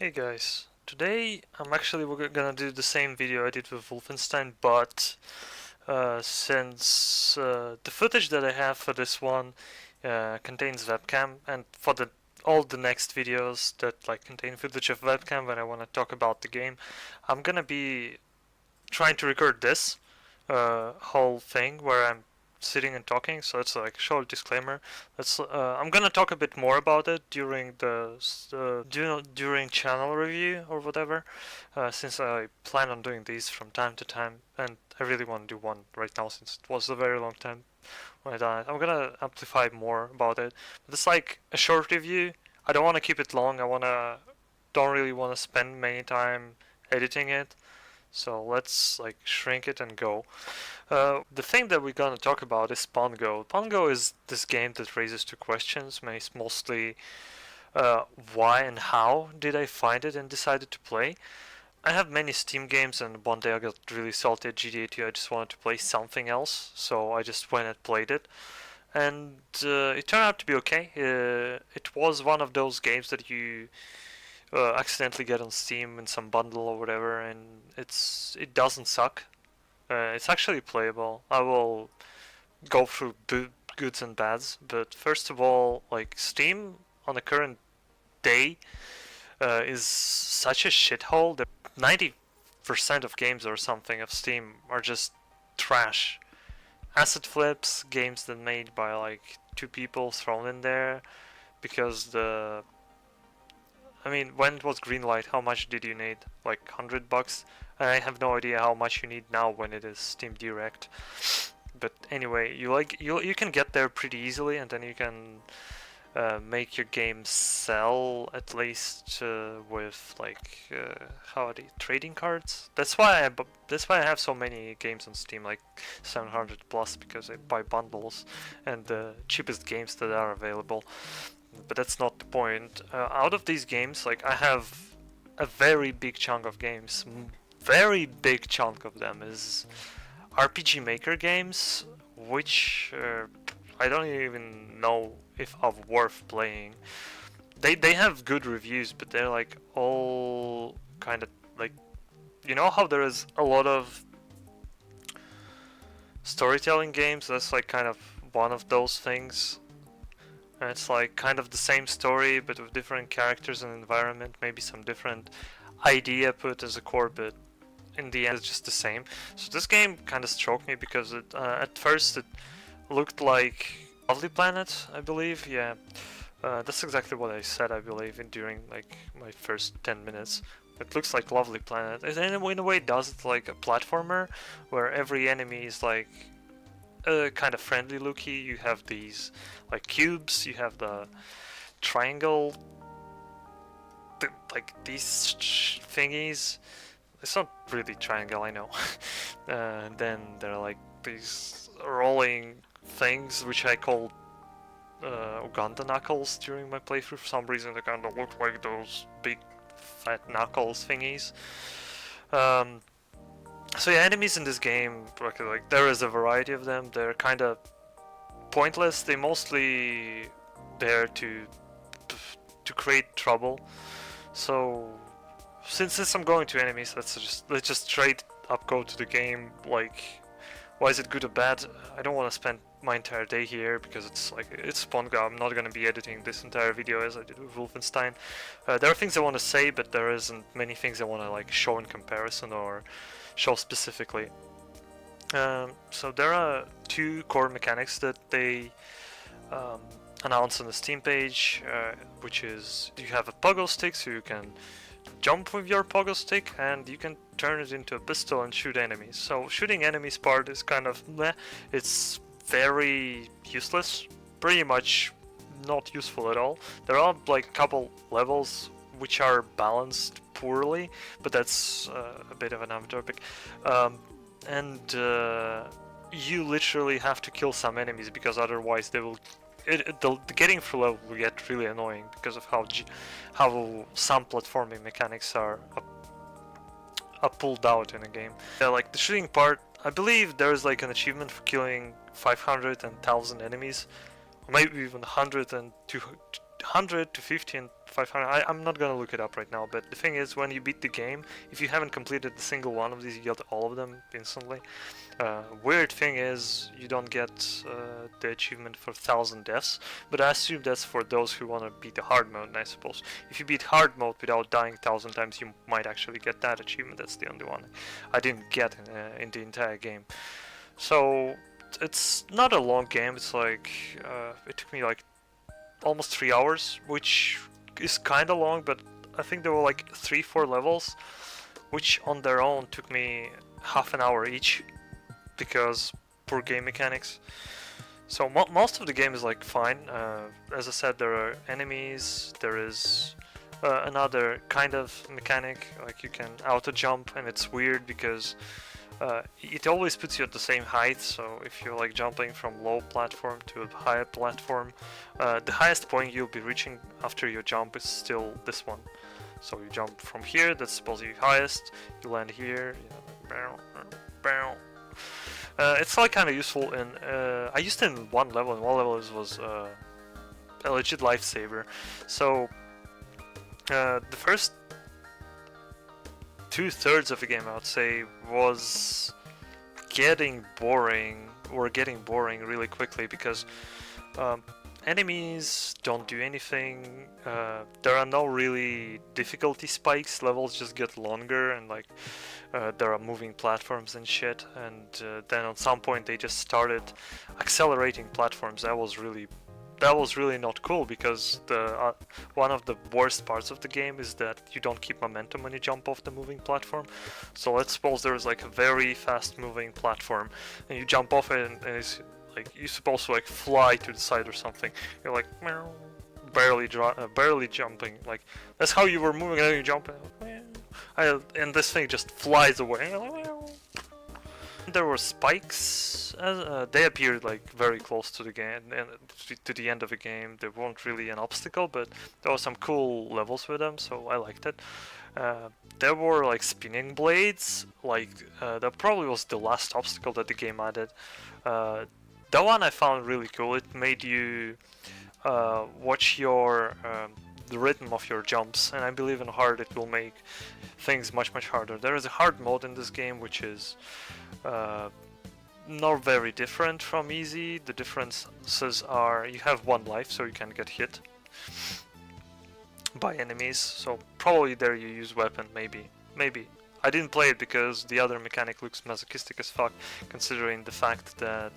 Hey guys, today I'm actually gonna do the same video I did with Wolfenstein, but since the footage that I have for this one contains webcam, and for the all the next videos that like contain footage of webcam when I want to talk about the game, I'm gonna be trying to record this whole thing where I'm sitting and talking. So it's like a short disclaimer. I'm gonna talk a bit more about it during during channel review or whatever, since I plan on doing these from time to time, and I really want to do one right now since it was a very long time when I done it. I'm gonna amplify more about it, but it's like a short review. I don't want to keep it long. Don't really want to spend many time editing it. So let's like shrink it and go. The thing that we're gonna talk about is Pongo. Pongo is this game that raises two questions. Mostly, why and how did I find it and decided to play? I have many Steam games, and one day I got really salty at GTA 2. I just wanted to play something else, so I just went and played it, and it turned out to be okay. It was one of those games that you accidentally get on Steam in some bundle or whatever, and it doesn't suck. It's actually playable. I will go through goods and bads, but first of all, like Steam on the current day is such a shithole that 90% of games or something of Steam are just trash. Asset flips, games that made by like two people thrown in there because when it was Greenlight, how much did you need? Like $100? I have no idea how much you need now when it is Steam Direct. But anyway, you can get there pretty easily, and then you can make your game sell at least with like how are they, trading cards. That's why I have so many games on Steam, like 700 plus, because I buy bundles and the cheapest games that are available. But that's not the point. Out of these games, like I have a very big chunk of games. Very big chunk of them is RPG Maker games, which I don't even know if are worth playing. They have good reviews, but they're like all kind of like, you know how there is a lot of storytelling games. That's like kind of one of those things. And it's like kind of the same story, but with different characters and environment, maybe some different idea put as a core, but in the end it's just the same. So this game kind of struck me because at first it looked like Lovely Planet, I believe. Yeah, that's exactly what I said, I believe, during like my first 10 minutes. It looks like Lovely Planet. And in a way it does. It's like a platformer where every enemy is like kind of friendly looky. You have these like cubes, you have the triangle, like these thingies. It's not really triangle, I know. Then there are like these rolling things which I called Uganda knuckles during my playthrough. For some reason they kind of look like those big fat knuckles thingies. So yeah, enemies in this game, like there is a variety of them. They're kind of pointless. They mostly there to create trouble. So since I'm going to enemies, let's just straight up go to the game. Like, why is it good or bad? I don't want to spend my entire day here because it's Pongo. I'm not gonna be editing this entire video as I did with Wolfenstein. There are things I want to say, but there isn't many things I want to like show in comparison or show specifically. So there are two core mechanics that they announce on the Steam page, which is you have a pogo stick, so you can jump with your pogo stick, and you can turn it into a pistol and shoot enemies. So shooting enemies part is kind of meh. It's very useless, pretty much not useful at all. There are like a couple levels which are balanced poorly, but that's a bit of an amateur topic. You literally have to kill some enemies because otherwise they will. The getting through level will get really annoying because of how some platforming mechanics are pulled out in a game. Yeah, like the shooting part, I believe there is like an achievement for killing 500 and 1000 enemies, or maybe even 100 and 100 to 50 and 500. I'm not gonna look it up right now, but the thing is, when you beat the game, if you haven't completed a single one of these, you get all of them instantly. Weird thing is, you don't get the achievement for 1000 deaths, but I assume that's for those who want to beat the hard mode, I suppose. If you beat hard mode without dying 1000 times, you might actually get that achievement. That's the only one I didn't get in the entire game. So it's not a long game. It's like it took me like almost 3 hours, which is kind of long, but I think there were like 3-4 levels, which on their own took me half an hour each, because poor game mechanics. So most of the game is like fine. As I said, there are enemies, there is another kind of mechanic, like you can auto jump, and it's weird because it always puts you at the same height. So if you're like jumping from low platform to a higher platform, the highest point you'll be reaching after your jump is still this one. So you jump from here, that's supposed to be highest, you land here, it's like kind of useful in, I used it in one level, and one level was a legit lifesaver. So the first 2/3 of the game, I would say, was getting boring really quickly, because enemies don't do anything. There are no really difficulty spikes. Levels just get longer, and like there are moving platforms and shit. And then at some point they just started accelerating platforms. That was really not cool, because the one of the worst parts of the game is that you don't keep momentum when you jump off the moving platform. So let's suppose there's like a very fast moving platform, and you jump off it, and it's like you're supposed to like fly to the side or something. You're like barely jumping. Like that's how you were moving, and then you jump, and this thing just flies away. There were spikes. They appeared like very close to the game and to the end of the game. They weren't really an obstacle, but there were some cool levels with them, so I liked it. There were like spinning blades. Like that probably was the last obstacle that the game added. That one I found really cool. It made you watch your the rhythm of your jumps, and I believe in hard it will make things much harder. There is a hard mode in this game, which is not very different from easy. The differences are you have one life, so you can get hit by enemies. So probably there you use weapon, maybe. I didn't play it because the other mechanic looks masochistic as fuck, considering the fact that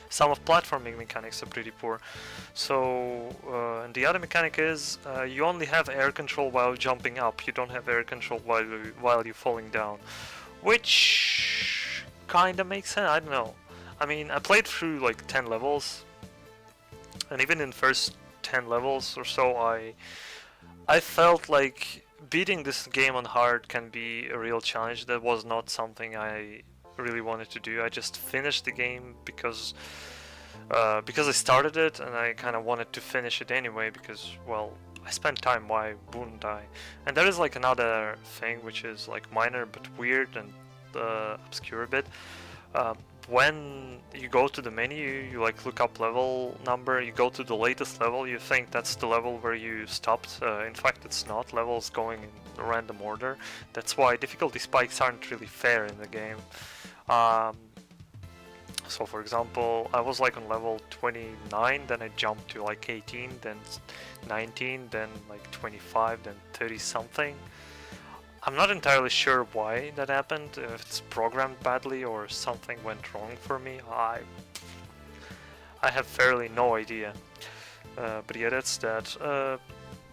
some of platforming mechanics are pretty poor. So, and the other mechanic is you only have air control while jumping up. You don't have air control while you're falling down, which kinda makes sense. I don't know. I mean, I played through like 10 levels, and even in first 10 levels or so, I felt like beating this game on hard can be a real challenge. That was not something I really wanted to do. I just finished the game because I started it, and I kind of wanted to finish it anyway, because, well, I spent time, why wouldn't I? And there is like another thing which is like minor but weird and obscure a bit. When you go to the menu, you like look up level number, you go to the latest level, you think that's the level where you stopped. In fact, it's not. Levels going in a random order. That's why difficulty spikes aren't really fair in the game. So for example, I was like on level 29, then I jumped to like 18, then 19, then like 25, then 30 something. I'm not entirely sure why that happened, if it's programmed badly or something went wrong for me. I have fairly no idea. But yeah, that's that. The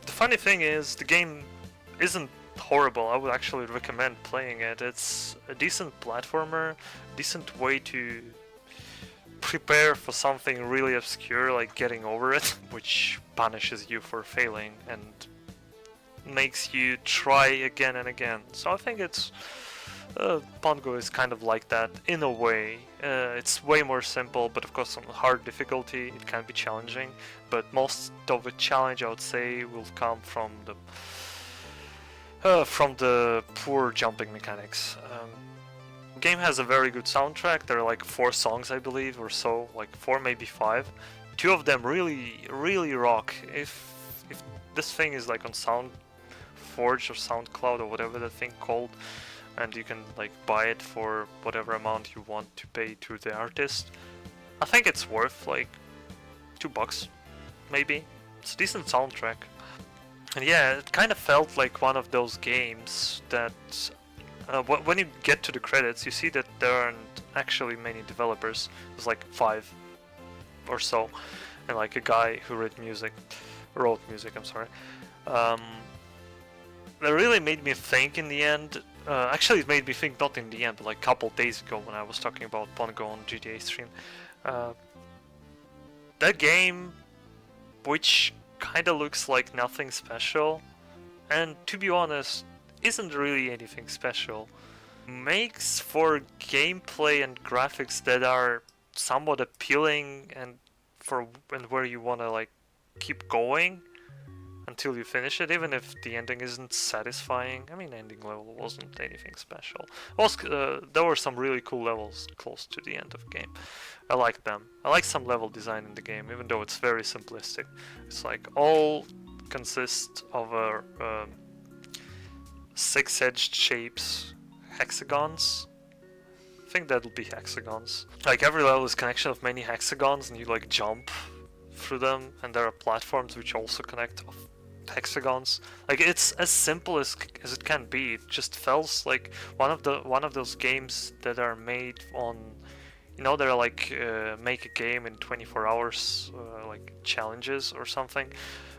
funny thing is, the game isn't horrible. I would actually recommend playing it. It's a decent platformer, decent way to prepare for something really obscure like getting over it, which punishes you for failing and makes you try again and again. So I think it's Pongo is kind of like that in a way. It's way more simple, but of course on hard difficulty it can be challenging, but most of the challenge I would say will come from the poor jumping mechanics. The game has a very good soundtrack. There are like 4 songs I believe or so, like 4 maybe 5. 2 of them really rock. If if this thing is like on SoundForge or SoundCloud or whatever the thing called, and you can like buy it for whatever amount you want to pay to the artist, I think it's worth like $2 maybe. It's a decent soundtrack. And yeah, it kind of felt like one of those games that when you get to the credits, you see that there aren't actually many developers. There's like 5 or so, and like a guy who wrote music. I'm sorry. That really made me think in the end. Actually, it made me think not in the end, but like a couple days ago when I was talking about Pongo on GTA stream. That game, which kind of looks like nothing special, and to be honest, isn't really anything special, makes for gameplay and graphics that are somewhat appealing and where you want to like keep going until you finish it, even if the ending isn't satisfying. I mean, ending level wasn't anything special. Also, there were some really cool levels close to the end of the game. I like them. I like some level design in the game, even though it's very simplistic. It's like all consist of a 6-edged shapes, hexagons. I think that'll be hexagons. Like every level is a connection of many hexagons, and you like jump through them, and there are platforms which also connect off hexagons. Like it's as simple as it can be. It just feels like one of those games that are made on, you know, they're like make a game in 24 hours, like challenges or something,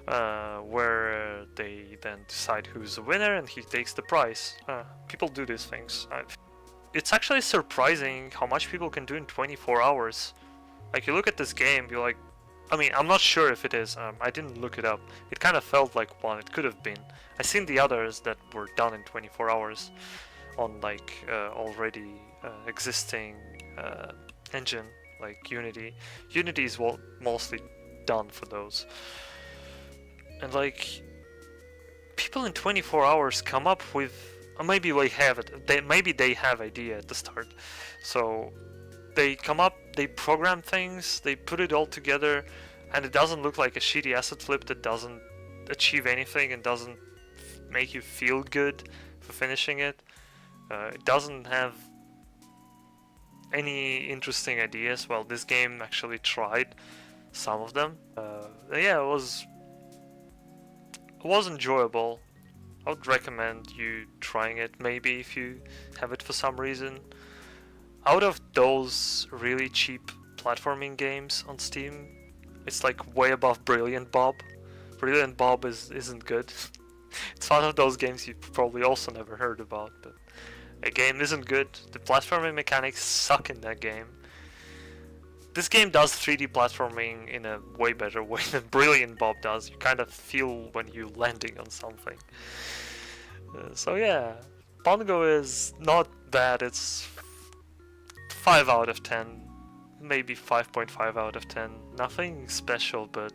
where they then decide who's the winner and he takes the prize. People do these things. It's actually surprising how much people can do in 24 hours. Like you look at this game, you're like, I mean, I'm not sure if it is. I didn't look it up. It kind of felt like one. It could have been. I've seen the others that were done in 24 hours on like already existing engine, like Unity. Unity is mostly done for those. And like people in 24 hours come up with, or maybe they have it. Maybe they have idea at the start. So they come up, they program things, they put it all together, and it doesn't look like a shitty asset flip that doesn't achieve anything and doesn't make you feel good for finishing it. It doesn't have any interesting ideas. Well, this game actually tried some of them. Yeah, it was enjoyable. I would recommend you trying it, maybe if you have it for some reason. Out of those really cheap platforming games on Steam, it's like way above Brilliant Bob. Brilliant Bob isn't good. It's one of those games you probably also never heard about, but the game isn't good. The platforming mechanics suck in that game. This game does 3D platforming in a way better way than Brilliant Bob does. You kind of feel when you're landing on something. So yeah, Pongo is not bad. It's 5 out of 10, maybe 5.5 out of 10. Nothing special, but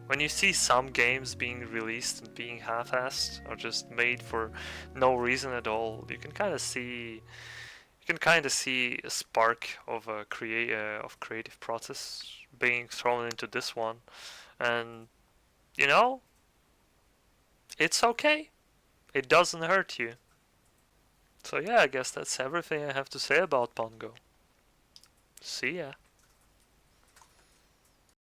when you see some games being released and being half-assed or just made for no reason at all, you can kind of see a spark of a creative process being thrown into this one, and you know, it's okay. It doesn't hurt you. So yeah, I guess that's everything I have to say about Pongo. See ya.